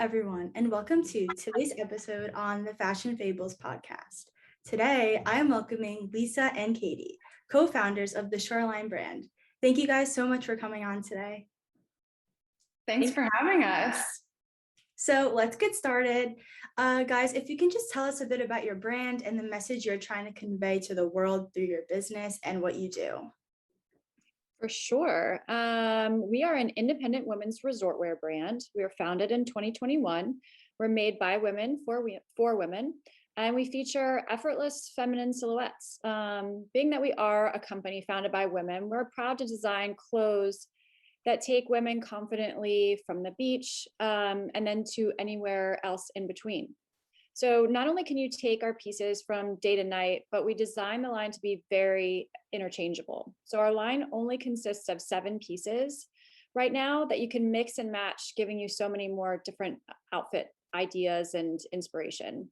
everyone, and welcome to today's episode on the Fashion Fables podcast. Today, I am welcoming Lisa and Kaitie, co-founders of the Shoreline brand. Thank you guys so much for coming on today. Thanks for having us. So let's get started. Guys, if you can just tell us a bit about your brand and the message you're trying to convey to the world through your business and what you do. For sure. We are an independent women's resort wear brand. We were founded in 2021. We're made by women for women, and we feature effortless feminine silhouettes. Being that we are a company founded by women, we're proud to design clothes that take women confidently from the beach and then to anywhere else in between. So not only can you take our pieces from day to night, but we design the line to be very interchangeable. So our line only consists of 7 pieces right now that you can mix and match, giving you so many more different outfit ideas and inspiration.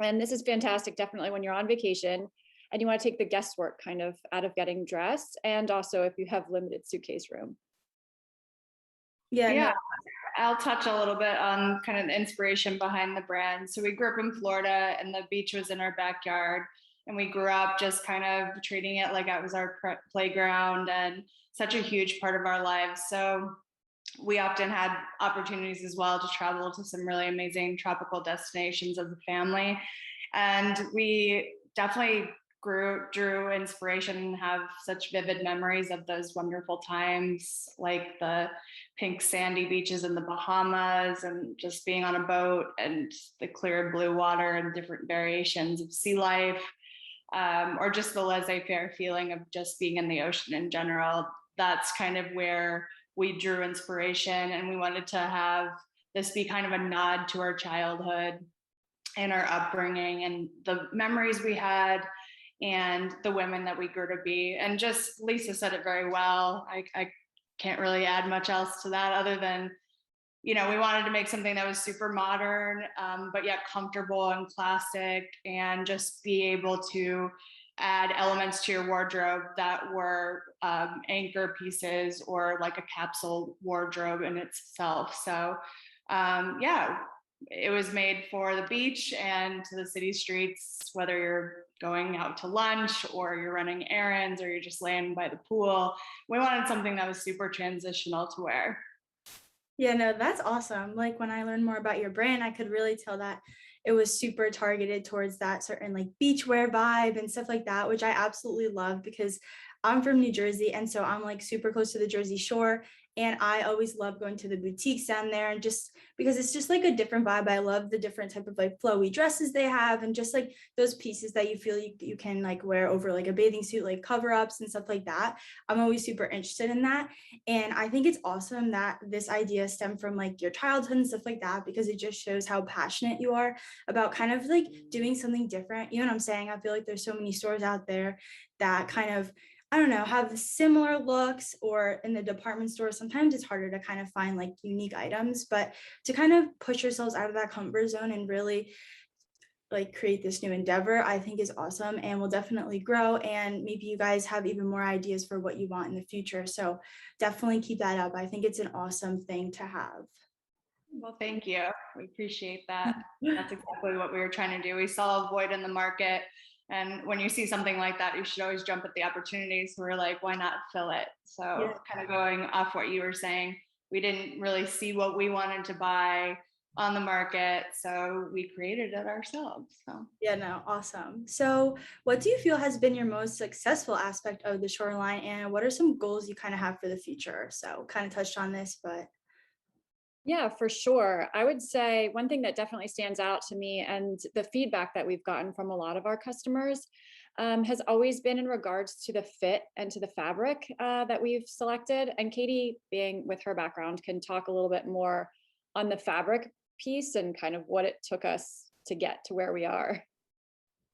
And this is fantastic, definitely when you're on vacation and you want to take the guesswork kind of out of getting dressed, and also if you have limited suitcase room. Yeah. I'll touch a little bit on kind of the inspiration behind the brand. So we grew up in Florida and the beach was in our backyard, and we grew up just kind of treating it like it was our playground and such a huge part of our lives. So we often had opportunities as well to travel to some really amazing tropical destinations as a family. And we definitely drew inspiration and have such vivid memories of those wonderful times, like the pink sandy beaches in the Bahamas and just being on a boat and the clear blue water and different variations of sea life, or just the laissez-faire feeling of just being in the ocean in general. That's kind of where we drew inspiration, and we wanted to have this be kind of a nod to our childhood and our upbringing and the memories we had and the women that we grew to be. And just Lisa said it very well. I can't really add much else to that other than, we wanted to make something that was super modern, but yet comfortable and classic, and just be able to add elements to your wardrobe that were anchor pieces or like a capsule wardrobe in itself. So it was made for the beach and to the city streets, whether you're going out to lunch or you're running errands or you're just laying by the pool. We wanted something that was super transitional to wear. Yeah, no, that's awesome. Like when I learned more about your brand, I could really tell that it was super targeted towards that certain like beachwear vibe and stuff like that, which I absolutely love because I'm from New Jersey. And so I'm like super close to the Jersey Shore. And I always love going to the boutiques down there, and just because it's just like a different vibe. I love the different type of like flowy dresses they have, and just like those pieces that you feel you can like wear over like a bathing suit, like cover ups and stuff like that. I'm always super interested in that. And I think it's awesome that this idea stemmed from like your childhood and stuff like that, because it just shows how passionate you are about kind of like doing something different. You know what I'm saying? I feel like there's so many stores out there that kind of, I don't know, have similar looks, or in the department store, sometimes it's harder to kind of find like unique items, but to kind of push yourselves out of that comfort zone and really like create this new endeavor, I think is awesome and will definitely grow. And maybe you guys have even more ideas for what you want in the future. So definitely keep that up. I think it's an awesome thing to have. Well, thank you. We appreciate that. That's exactly what we were trying to do. We saw a void in the market. And when you see something like that, you should always jump at the opportunity. So we're like, why not fill it? So kind of going off what you were saying, we didn't really see what we wanted to buy on the market, so we created it ourselves. So yeah, no, awesome. So what do you feel has been your most successful aspect of the Shoreline, and what are some goals you kind of have for the future? So kind of touched on this, but yeah, for sure. I would say one thing that definitely stands out to me, and the feedback that we've gotten from a lot of our customers, has always been in regards to the fit and to the fabric that we've selected. And Kaitie, being with her background, can talk a little bit more on the fabric piece and kind of what it took us to get to where we are.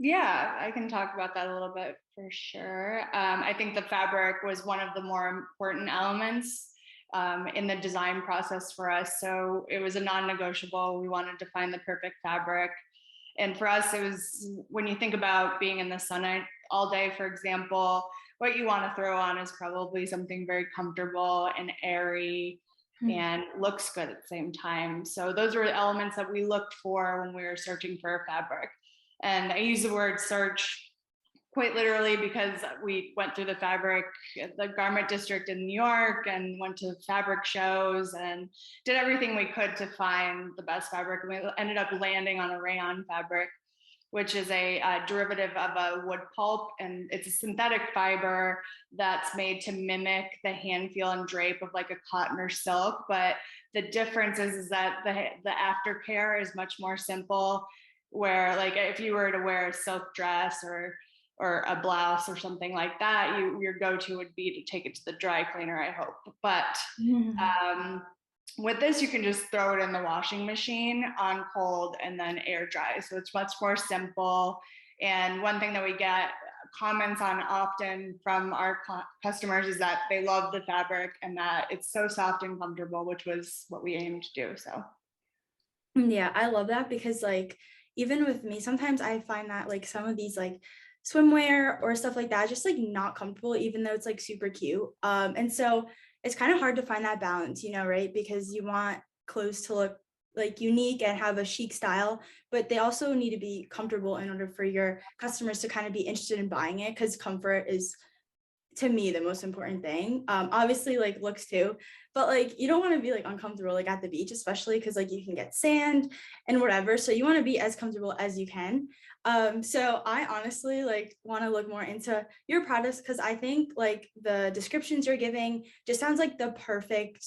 Yeah, I can talk about that a little bit for sure. I think the fabric was one of the more important elements in the design process for us. So it was a non-negotiable. We wanted to find the perfect fabric. And for us, it was, when you think about being in the sun all day, for example, what you want to throw on is probably something very comfortable and airy. and looks good at the same time. So those were elements that we looked for when we were searching for a fabric. And I use the word search quite literally because we went through the garment district in New York, and went to fabric shows and did everything we could to find the best fabric. And we ended up landing on a rayon fabric, which is a derivative of a wood pulp, and it's a synthetic fiber that's made to mimic the hand feel and drape of like a cotton or silk. But the difference is that the aftercare is much more simple, where like if you were to wear a silk dress or a blouse or something like that, your go-to would be to take it to the dry cleaner, I hope. But with this, you can just throw it in the washing machine on cold and then air dry. So it's much more simple. And one thing that we get comments on often from our customers is that they love the fabric and that it's so soft and comfortable, which was what we aimed to do. So yeah, I love that, because like even with me, sometimes I find that like some of these like swimwear or stuff like that just like not comfortable, even though it's like super cute. And so it's kind of hard to find that balance, right? Because you want clothes to look like unique and have a chic style, but they also need to be comfortable in order for your customers to kind of be interested in buying it, because comfort is, to me, the most important thing. Obviously like looks too, but like you don't want to be like uncomfortable like at the beach, especially because like you can get sand and whatever, so you want to be as comfortable as you can. So I honestly like want to look more into your products, because I think like the descriptions you're giving just sounds like the perfect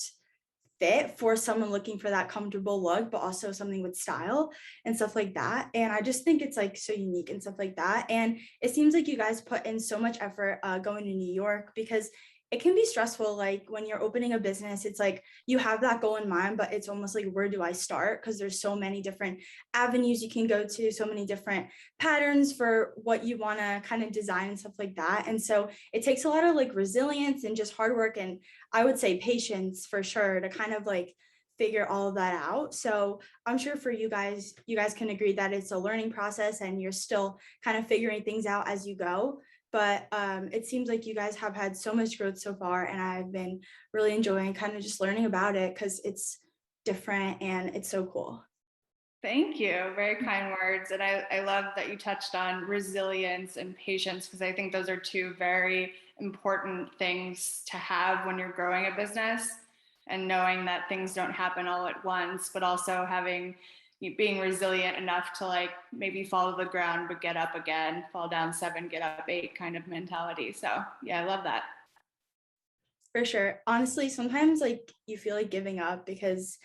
fit for someone looking for that comfortable look, but also something with style and stuff like that. And I just think it's like so unique and stuff like that. And it seems like you guys put in so much effort going to New York, because it can be stressful. Like when you're opening a business, it's like you have that goal in mind, but it's almost like, where do I start? Because there's so many different avenues you can go to, so many different patterns for what you want to kind of design and stuff like that. And so it takes a lot of like resilience and just hard work, and I would say patience for sure, to kind of like figure all of that out. So I'm sure for you guys can agree that it's a learning process and you're still kind of figuring things out as you go. But it seems like you guys have had so much growth so far, and I've been really enjoying kind of just learning about it, because it's different and it's so cool. thank you. Very kind words. And I love that you touched on resilience and patience, because I think those are two very important things to have when you're growing a business, and knowing that things don't happen all at once, but also being resilient enough to like maybe fall to the ground, but get up again, fall down 7, get up 8 kind of mentality. So yeah, I love that. For sure. Honestly, sometimes like you feel like giving up, because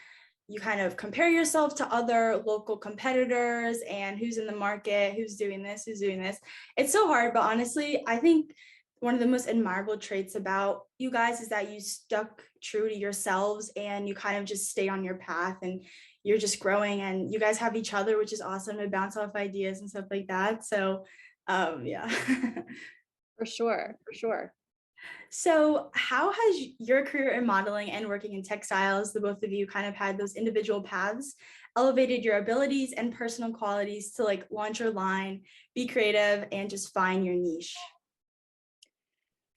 you kind of compare yourself to other local competitors and who's in the market, who's doing this, who's doing this. It's so hard, but honestly, I think one of the most admirable traits about you guys is that you stuck true to yourselves and you kind of just stay on your path, and you're just growing, and you guys have each other, which is awesome, to bounce off ideas and stuff like that. So yeah. For sure, for sure. So, how has your career in modeling and working in textiles, the both of you kind of had those individual paths, elevated your abilities and personal qualities to like launch your line, be creative, and just find your niche?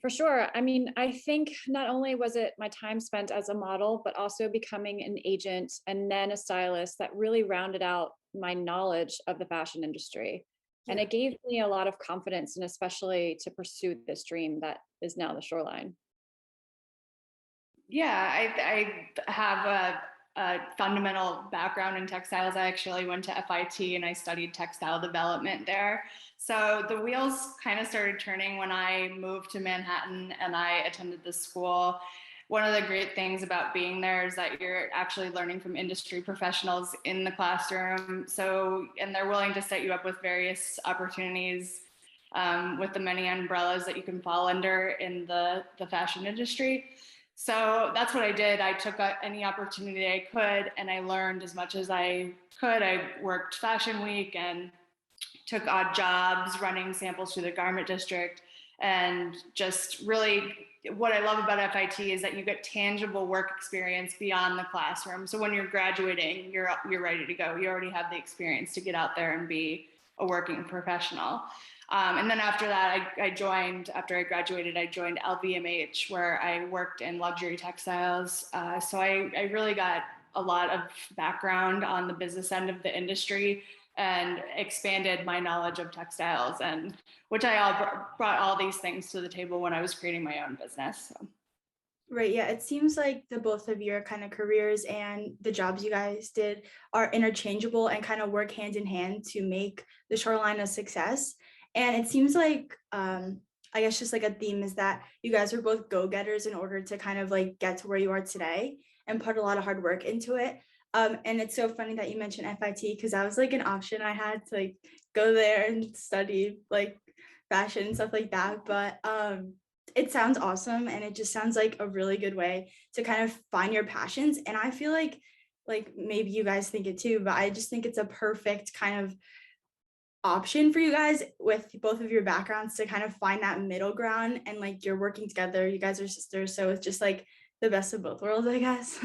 For sure. I mean, I think not only was it my time spent as a model, but also becoming an agent and then a stylist that really rounded out my knowledge of the fashion industry. And Yeah. it gave me a lot of confidence, and especially to pursue this dream that is now the shoreline. Yeah, I have a fundamental background in textiles. I actually went to FIT and I studied textile development there. So the wheels kind of started turning when I moved to Manhattan and I attended the school. One of the great things about being there is that you're actually learning from industry professionals in the classroom. So, and they're willing to set you up with various opportunities with the many umbrellas that you can fall under in the fashion industry. So that's what I did. I took any opportunity I could, and I learned as much as I could. I worked Fashion Week and took odd jobs running samples through the garment district. And just really, what I love about FIT is that you get tangible work experience beyond the classroom. So when you're graduating, you're ready to go. You already have the experience to get out there and be a working professional. And then after that, after I graduated, I joined LVMH, where I worked in luxury textiles. So I really got a lot of background on the business end of the industry and expanded my knowledge of textiles, and which I brought all these things to the table when I was creating my own business. So. Right. Yeah. It seems like the both of your kind of careers and the jobs you guys did are interchangeable and kind of work hand in hand to make the shoreline a success. And it seems like, I guess just like a theme is that you guys are both go-getters in order to kind of like get to where you are today and put a lot of hard work into it. And it's so funny that you mentioned FIT because that was like an option I had to like go there and study like fashion and stuff like that. But it sounds awesome, and it just sounds like a really good way to kind of find your passions. And I feel like maybe you guys think it too, but I just think it's a perfect kind of option for you guys with both of your backgrounds to kind of find that middle ground, and like you're working together, you guys are sisters, so it's just like the best of both worlds, I guess.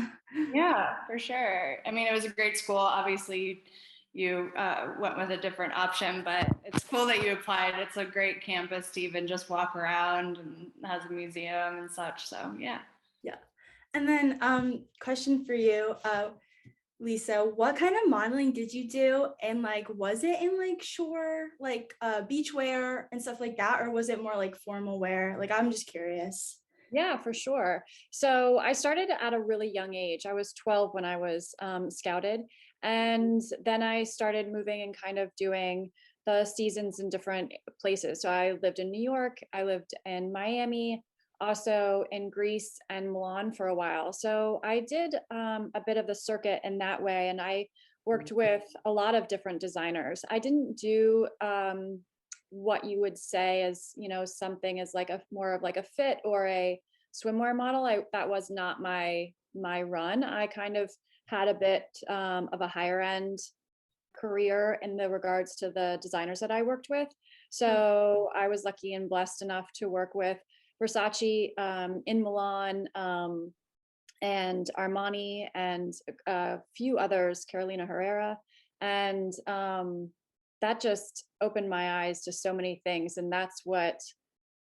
Yeah, for sure. I mean, it was a great school. Obviously, you went with a different option, but it's cool that you applied. It's a great campus to even just walk around, and has a museum and such. So yeah. Yeah. And then question for you, Lisa, what kind of modeling did you do? And like, was it in like shore, like beach wear and stuff like that? Or was it more like formal wear? Like, I'm just curious. Yeah, for sure. So I started at a really young age. I was 12 when I was scouted. And then I started moving and kind of doing the seasons in different places. So I lived in New York, I lived in Miami, also in Greece and Milan for a while. So I did a bit of the circuit in that way. And I worked with a lot of different designers. I didn't do what you would say as, something as like a more of like a fit or a swimwear model. That was not my run. I kind of had a bit of a higher end career in the regards to the designers that I worked with. So I was lucky and blessed enough to work with Versace in Milan, and Armani, and a few others, Carolina Herrera. And that just opened my eyes to so many things. And that's what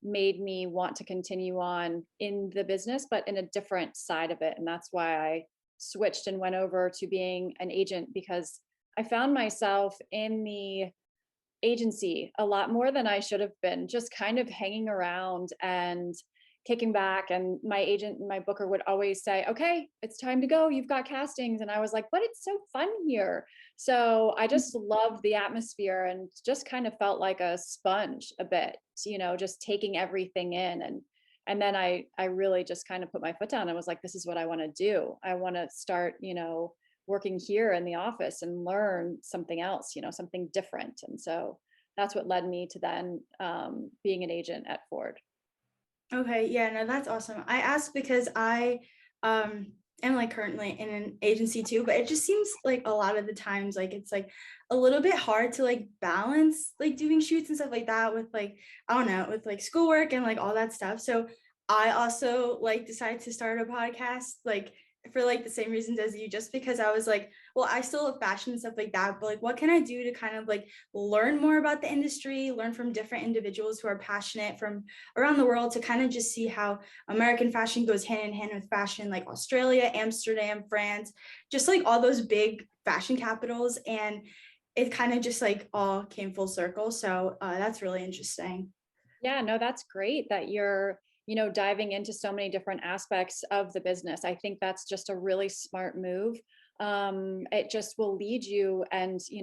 made me want to continue on in the business, but in a different side of it. And that's why I switched and went over to being an agent, because I found myself in the agency a lot more than I should have been, just kind of hanging around and kicking back. And my agent and my booker would always say, okay, it's time to go, you've got castings. And I was like, but it's so fun here. So I just loved the atmosphere and just kind of felt like a sponge a bit, just taking everything in. And then I really just kind of put my foot down and was like, this is what I want to do. I want to start, working here in the office and learn something else, something different. And so that's what led me to then being an agent at Ford. Okay, yeah, no, that's awesome. I asked because I am like currently in an agency too, but it just seems like a lot of the times like it's like a little bit hard to like balance like doing shoots and stuff like that with like, I don't know, with like schoolwork and like all that stuff. So I also like decided to start a podcast like for like the same reasons as you, just because I was like, well, I still love fashion and stuff like that, but like what can I do to kind of like learn more about the industry, learn from different individuals who are passionate from around the world, to kind of just see how American fashion goes hand in hand with fashion like Australia, Amsterdam, France, just like all those big fashion capitals. And it kind of just like all came full circle. So that's really interesting. Yeah, no, that's great that you're, diving into so many different aspects of the business. I think that's just a really smart move. It just will lead you, and, you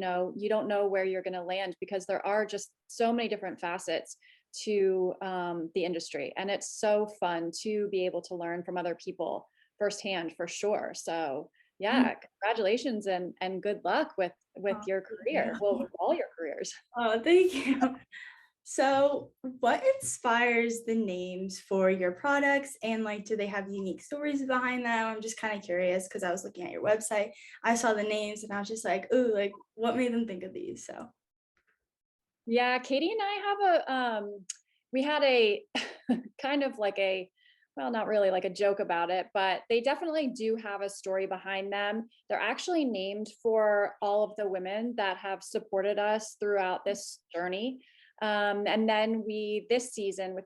don't know where you're going to land, because there are just so many different facets to the industry. And it's so fun to be able to learn from other people firsthand, for sure. So yeah, congratulations and good luck with Oh, your career. Well, with all your careers. oh, thank you. So, what inspires the names for your products, and like, do they have unique stories behind them? I'm just kind of curious because I was looking at your website, I saw the names, and I was just like, ooh, like, what made them think of these? So, Yeah, Kaitie and I have we had a kind of like a well, not really like a joke about it, but they definitely do have a story behind them. They're actually named for all of the women that have supported us throughout this journey. And then this season,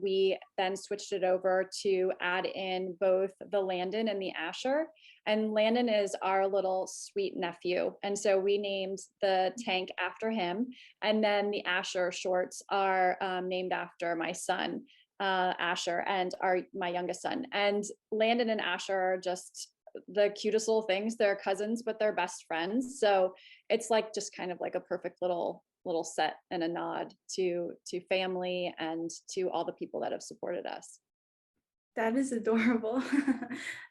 we then switched it over to add in both the Landon and the Asher. And Landon is our little sweet nephew. And so we named the tank after him. And then the Asher shorts are named after my son, Asher, and my youngest son. And Landon and Asher are just the cutest little things. They're cousins, but they're best friends. So it's like just kind of like a perfect little set and a nod to family and to all the people that have supported us. That is adorable.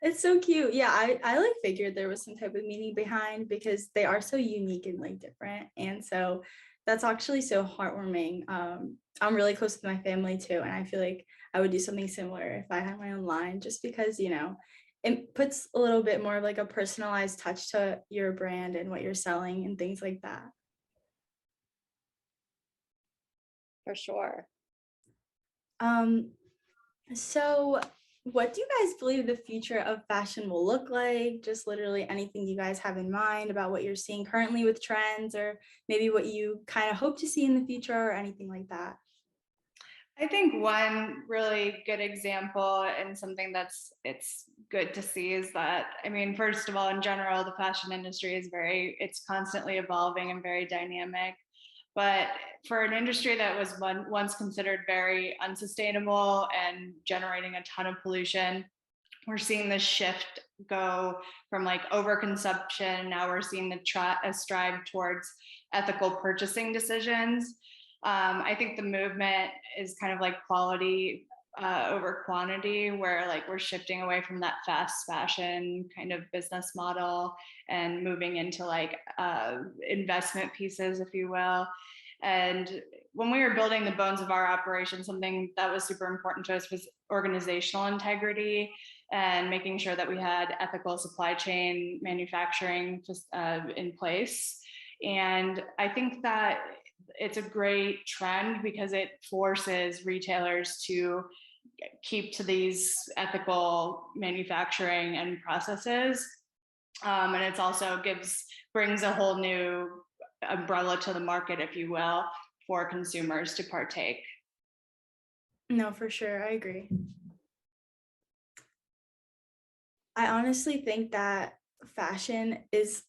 It's so cute. Yeah, I like figured there was some type of meaning behind because they are so unique and like different. And so that's actually so heartwarming. I'm really close with my family too, and I feel like I would do something similar if I had my own line, just because, it puts a little bit more of like a personalized touch to your brand and what you're selling and things like that. For sure. Um, So, what do you guys believe the future of fashion will look like? Just literally anything you guys have in mind about what you're seeing currently with trends, or maybe what you kind of hope to see in the future, or anything like that. I think one really good example and something it's good to see is that, I mean, first of all, in general, the fashion industry is it's constantly evolving and very dynamic. But for an industry that was once considered very unsustainable and generating a ton of pollution, we're seeing this shift go from like overconsumption. Now we're seeing a strive towards ethical purchasing decisions. I think the movement is kind of like quality over quantity, where like we're shifting away from that fast fashion kind of business model and moving into like investment pieces, if you will. And when we were building the bones of our operation, something that was super important to us was organizational integrity and making sure that we had ethical supply chain manufacturing just in place. And I think that it's a great trend because it forces retailers to keep to these ethical manufacturing and processes. And it's also brings a whole new umbrella to the market, if you will, for consumers to partake. No, for sure. I agree. I honestly think that fashion is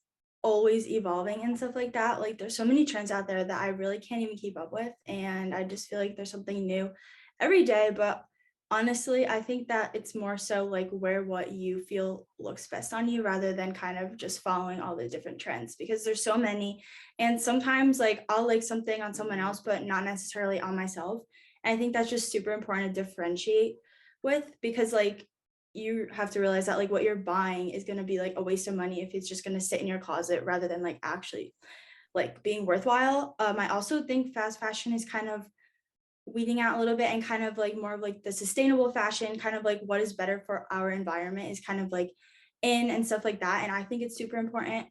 always evolving and stuff like that. Like, there's so many trends out there that I really can't even keep up with. And I just feel like there's something new every day. But honestly, I think that it's more so like wear what you feel looks best on you rather than kind of just following all the different trends, because there's so many. And sometimes like I'll like something on someone else, but not necessarily on myself. And I think that's just super important to differentiate with, because like you have to realize that like what you're buying is going to be like a waste of money if it's just going to sit in your closet rather than like actually like being worthwhile. I also think fast fashion is kind of weeding out a little bit, and kind of like more of like the sustainable fashion, kind of like what is better for our environment is kind of like in and stuff like that. And I think it's super important,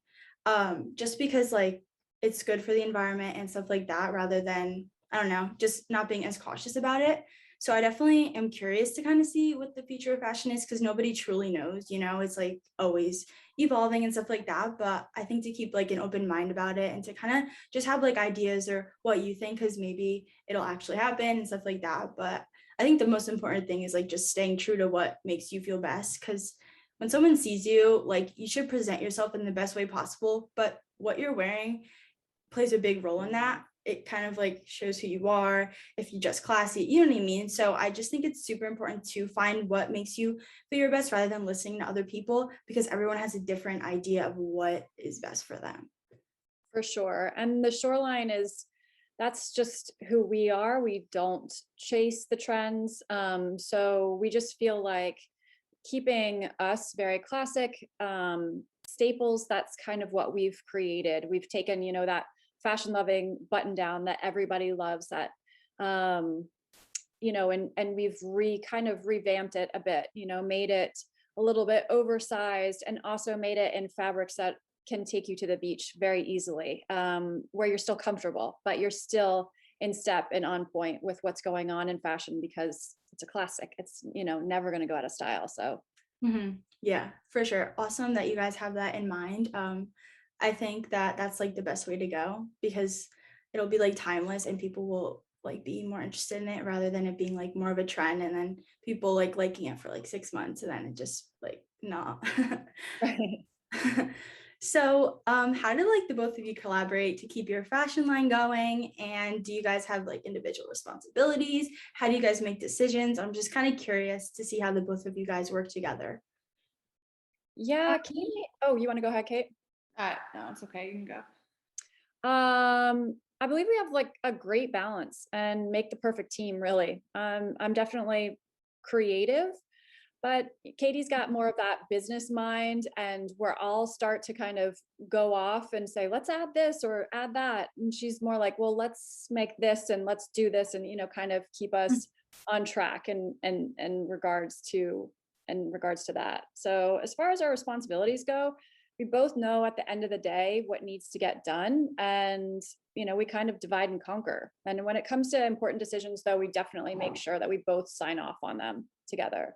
just because like it's good for the environment and stuff like that, rather than, I don't know, just not being as cautious about it. So I definitely am curious to kind of see what the future of fashion is, because nobody truly knows, it's like always evolving and stuff like that. But I think to keep like an open mind about it, and to kind of just have like ideas or what you think, because maybe it'll actually happen and stuff like that. But I think the most important thing is like just staying true to what makes you feel best, because when someone sees you, like you should present yourself in the best way possible, but what you're wearing plays a big role in that. It kind of like shows who you are. If you dress classy, you know what I mean? So I just think it's super important to find what makes you feel your best rather than listening to other people, because everyone has a different idea of what is best for them. For sure. And the Shoreline that's just who we are. We don't chase the trends. So we just feel like keeping us very classic staples, that's kind of what we've created. We've taken, that fashion loving button down that everybody loves, that and we've kind of revamped it a bit, made it a little bit oversized, and also made it in fabrics that can take you to the beach very easily, where you're still comfortable, but you're still in step and on point with what's going on in fashion, because it's a classic. It's, never going to go out of style. So Yeah, for sure. Awesome that you guys have that in mind. I think that that's like the best way to go, because it'll be like timeless and people will like be more interested in it rather than it being like more of a trend and then people like liking it for like 6 months and then it just like not. right. So, how do like the both of you collaborate to keep your fashion line going? And do you guys have like individual responsibilities? How do you guys make decisions? I'm just kind of curious to see how the both of you guys work together. Yeah, Kate. Oh, you want to go ahead, Kate? No, it's okay. You can go. I believe we have like a great balance and make the perfect team, really. I'm definitely creative, but Katie's got more of that business mind, and where I'll start to kind of go off and say, let's add this or add that. And she's more like, well, let's make this and let's do this, and kind of keep us on track and regards to that. So as far as our responsibilities go, we both know at the end of the day what needs to get done, and we kind of divide and conquer. And when it comes to important decisions, though, we definitely make sure that we both sign off on them together.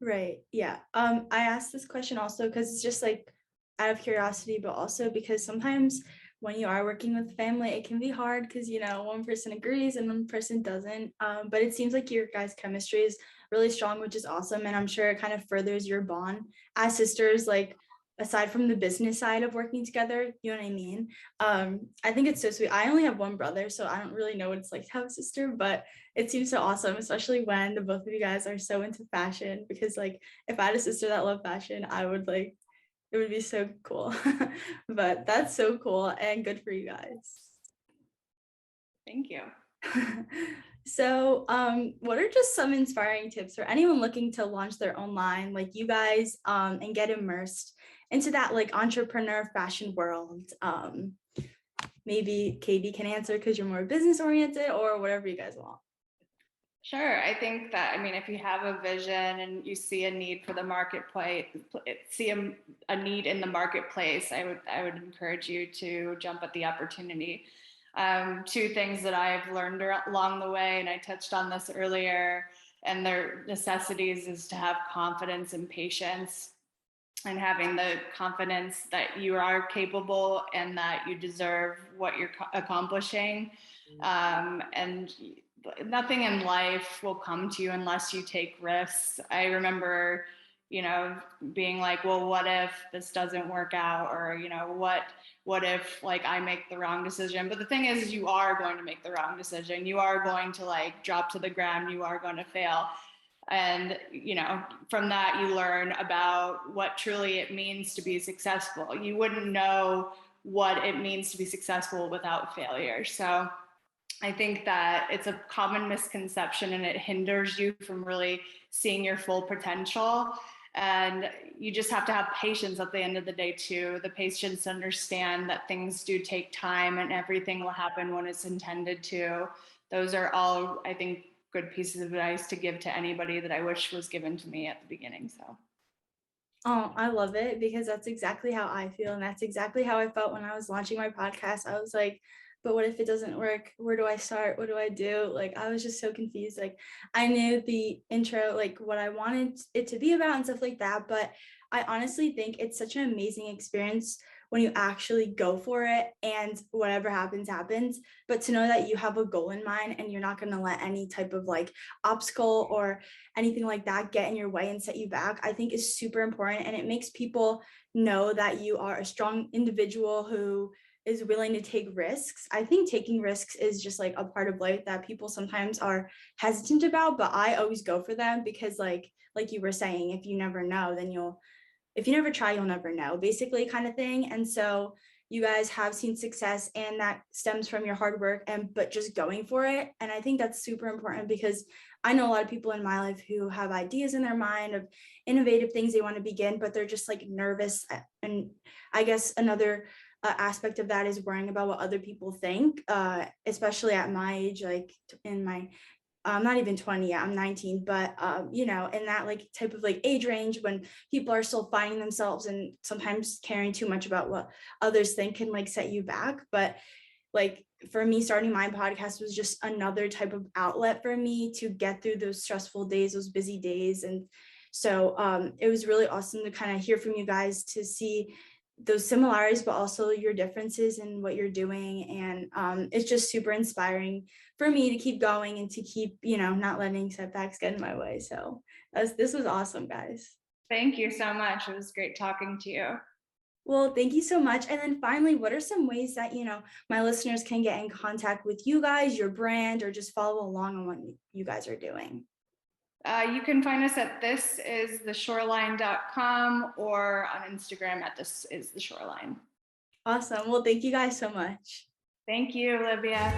Right. Yeah. I asked this question also because it's just like out of curiosity, but also because sometimes when you are working with family, it can be hard because one person agrees and one person doesn't. But it seems like your guys' chemistry is really strong, which is awesome. And I'm sure it kind of furthers your bond as sisters, like aside from the business side of working together, you know what I mean? I think it's so sweet. I only have one brother, so I don't really know what it's like to have a sister, but it seems so awesome, especially when the both of you guys are so into fashion, because like if I had a sister that loved fashion, I would like, it would be so cool. But that's so cool and good for you guys. Thank you. So, what are just some inspiring tips for anyone looking to launch their own line like you guys, and get immersed into that like entrepreneur fashion world? Maybe Kaitie can answer because you're more business oriented, or whatever you guys want. Sure. I think that, if you have a vision and you see a need for the marketplace, see a need in the marketplace, I would encourage you to jump at the opportunity. Two things that I've learned along the way, and I touched on this earlier, and their necessities is to have confidence and patience, and having the confidence that you are capable and that you deserve what you're accomplishing. And nothing in life will come to you unless you take risks. I remember, being like, well, what if this doesn't work out? Or, what if like I make the wrong decision? But the thing is, you are going to make the wrong decision. You are going to like drop to the ground. You are going to fail. And, from that, you learn about what truly it means to be successful. You wouldn't know what it means to be successful without failure. So I think that it's a common misconception and it hinders you from really seeing your full potential. And you just have to have patience at the end of the day too. The patience to understand that things do take time and everything will happen when it's intended to. Those are all, I think, good pieces of advice to give to anybody that I wish was given to me at the beginning. So. Oh, I love it because that's exactly how I feel. And that's exactly how I felt when I was launching my podcast. I was like, but what if it doesn't work? Where do I start? What do I do? Like, I was just so confused. Like, I knew the intro, like what I wanted it to be about and stuff like that. But I honestly think it's such an amazing experience when you actually go for it and whatever happens, happens. But to know that you have a goal in mind and you're not going to let any type of like obstacle or anything like that get in your way and set you back, I think is super important. And it makes people know that you are a strong individual who is willing to take risks. I think taking risks is just like a part of life that people sometimes are hesitant about, but I always go for them because like you were saying, if you never know, then if you never try, you'll never know, basically, kind of thing. And so you guys have seen success and that stems from your hard work but just going for it. And I think that's super important because I know a lot of people in my life who have ideas in their mind of innovative things they want to begin, but they're just like nervous. And I guess another aspect of that is worrying about what other people think, especially at my age, like in my I'm not even 20 yet, I'm 19, but in that like type of like age range when people are still finding themselves and sometimes caring too much about what others think can like set you back. But like for me, starting my podcast was just another type of outlet for me to get through those stressful days, those busy days. And so it was really awesome to kind of hear from you guys, to see those similarities, but also your differences in what you're doing. And it's just super inspiring for me to keep going and to keep, not letting setbacks get in my way. So this was awesome, guys. Thank you so much. It was great talking to you. Well, thank you so much. And then finally, what are some ways that, my listeners can get in contact with you guys, your brand, or just follow along on what you guys are doing? You can find us at thisistheshoreline.com or on Instagram at thisistheshoreline. Awesome. Well, thank you guys so much. Thank you, Olivia.